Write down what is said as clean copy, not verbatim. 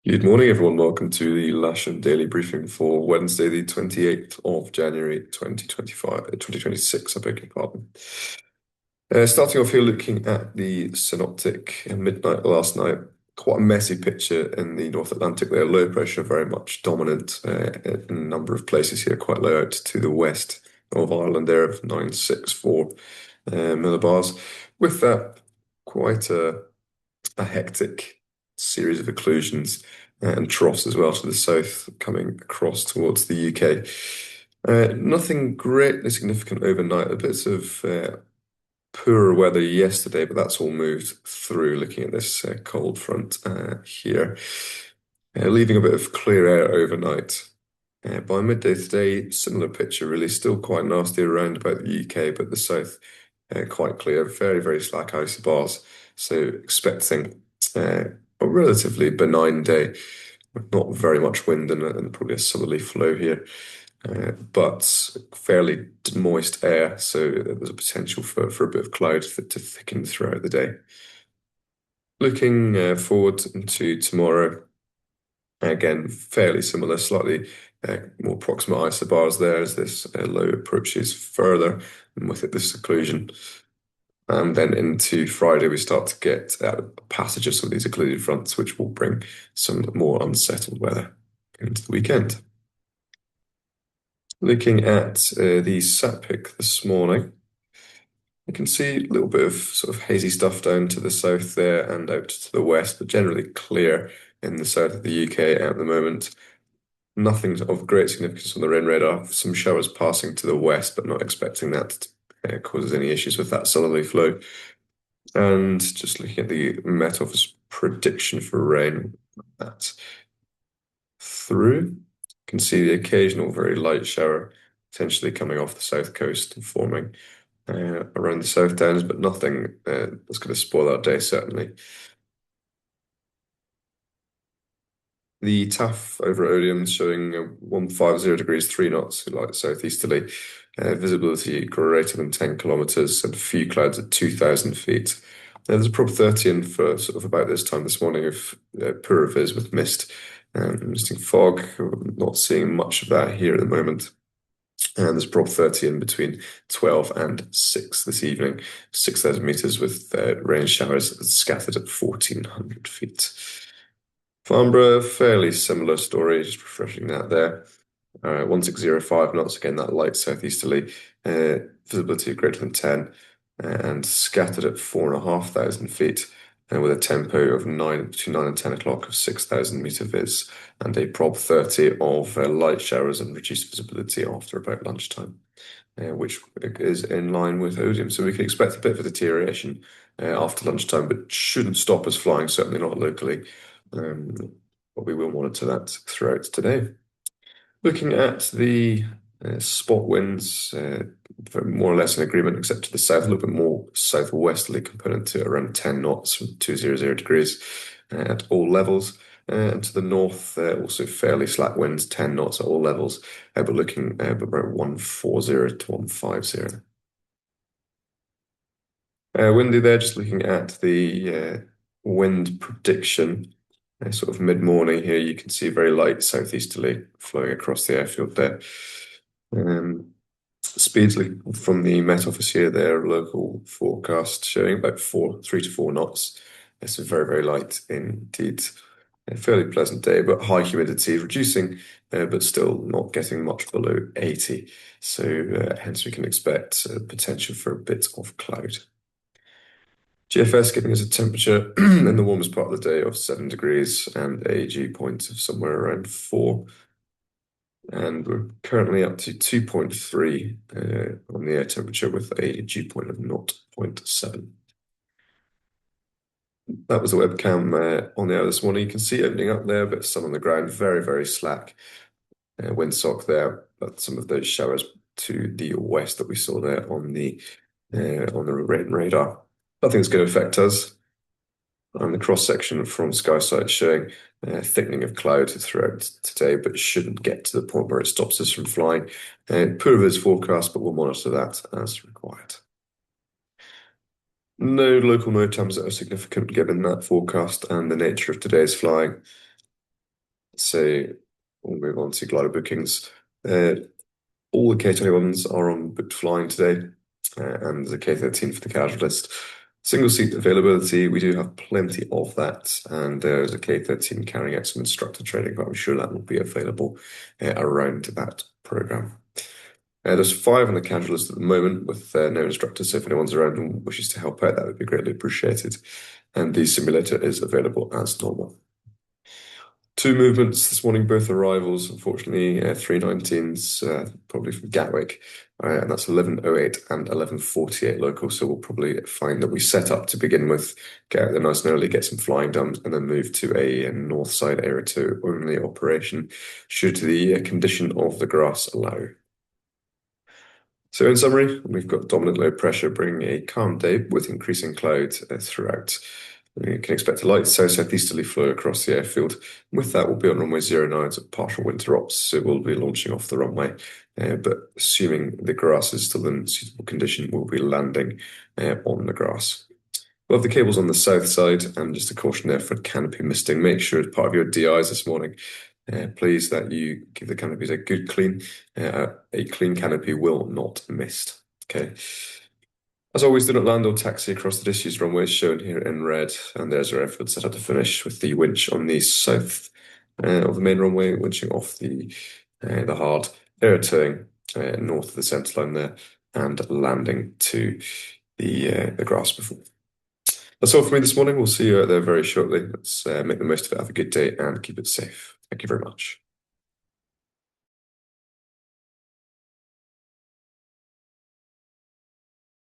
Good morning, everyone. Welcome to the Lasham Daily Briefing for Wednesday, the 28th of January, 2026. I beg your pardon. Starting off here, looking at the synoptic midnight last night. Quite a messy picture in the North Atlantic there. Low pressure very much dominant in a number of places here, quite low out to the west of Ireland there of 964 millibars. With that, quite a hectic series of occlusions and troughs as well to the south coming across towards the UK. Nothing greatly significant overnight. A bit of poorer weather yesterday, but that's all moved through looking at this cold front here, leaving a bit of clear air overnight. By midday today, similar picture really, still quite nasty around about the UK, but the south quite clear, very, very slack isobars. So expecting a relatively benign day, with not very much wind and probably a southerly flow here, but fairly moist air, so there's a potential for a bit of cloud to thicken throughout the day. Looking forward into tomorrow, again, fairly similar, slightly more proximate isobars there as this low approaches further, and with it this occlusion. And then into Friday, we start to get a passage of some of these occluded fronts, which will bring some more unsettled weather into the weekend. Looking at the sat pic this morning, you can see a little bit of sort of hazy stuff down to the south there and out to the west, but generally clear in the south of the UK at the moment. Nothing of great significance on the rain radar. Some showers passing to the west, but not expecting that to cause any issues with that southerly flow. And just looking at the Met Office prediction for rain, that through, you can see the occasional very light shower potentially coming off the south coast and forming around the South Downs, but nothing that's going to spoil our day, certainly. The TAF over at Odium showing 150 degrees, 3 knots, light southeasterly, visibility greater than 10 kilometers, and a few clouds at 2,000 feet. There's a prob 30 in for sort of about this time this morning of poor vis with mist and misting fog. Not seeing much of that here at the moment. And there's prob 30 in between 12 and 6 this evening, 6,000 meters with rain showers scattered at 1,400 feet. Farnborough, fairly similar story, just refreshing that there. 1605 knots, again, that light southeasterly, visibility greater than 10, and scattered at 4,500 feet, with a tempo of between 9 and 10 o'clock of 6,000 meter vis, and a prob 30 of light showers and reduced visibility after about lunchtime, which is in line with Odium. So we can expect a bit of a deterioration after lunchtime, but shouldn't stop us flying, certainly not locally. But we will monitor that throughout today. Looking at the spot winds, more or less in agreement, except to the south, a little bit more southwesterly component to around 10 knots from 200 degrees at all levels. And to the north, also fairly slack winds, 10 knots at all levels, but looking about 140 to 150. Windy there, just looking at the wind prediction. Sort of mid-morning here, you can see very light southeasterly flowing across the airfield there. Speeds from the Met Office here, their local forecast showing about 3 to 4 knots. So very, very light indeed. A fairly pleasant day, but high humidity reducing, but still not getting much below 80. So hence we can expect potential for a bit of cloud. GFS giving us a temperature in the warmest part of the day of 7 degrees and a dew point of somewhere around 4. And we're currently up to 2.3 on the air temperature with a dew point of 0.7. That was the webcam on the air this morning. You can see opening up there, but sun on the ground, very, very slack windsock there. But some of those showers to the west that we saw there on the rain radar. Nothing's going to affect us. And the cross section from SkySight showing thickening of cloud throughout today, but shouldn't get to the point where it stops us from flying. Poor vis forecast, but we'll monitor that as required. No local NOTAMs that are significant given that forecast and the nature of today's flying. So we'll move on to glider bookings. Uh, all the K21s are on booked flying today, and the K13 for the casual list. Single seat availability, we do have plenty of that, and there's a K13 carrying out some instructor training, but I'm sure that will be available around that program. There's five on the casual list at the moment with no instructors, so if anyone's around and wishes to help out, that would be greatly appreciated. And the simulator is available as normal. Two movements this morning, both arrivals, unfortunately, 319s, probably from Gatwick, and that's 11:08 and 11:48 local. So we'll probably find that we set up to begin with, get out there nice and early, get some flying done, and then move to a north side area 2 only operation, should the condition of the grass allow. So in summary, we've got dominant low pressure bringing a calm day with increasing clouds throughout. We can expect a light south-southeasterly flow across the airfield. With that, we'll be on runway 09 at partial winter ops, so we'll be launching off the runway. But assuming the grass is still in suitable condition, we'll be landing on the grass. We'll have the cables on the south side, and just a caution there for canopy misting. Make sure as part of your DIs this morning, please, that you give the canopies a good clean. A clean canopy will not mist. Okay. As always, do not land or taxi across the disused runways shown here in red. And there's our airfield set up to finish with the winch on the south of the main runway, winching off the hard air towing north of the centre line there, and landing to the grass before. That's all for me this morning. We'll see you out there very shortly. Let's make the most of it. Have a good day and keep it safe. Thank you very much.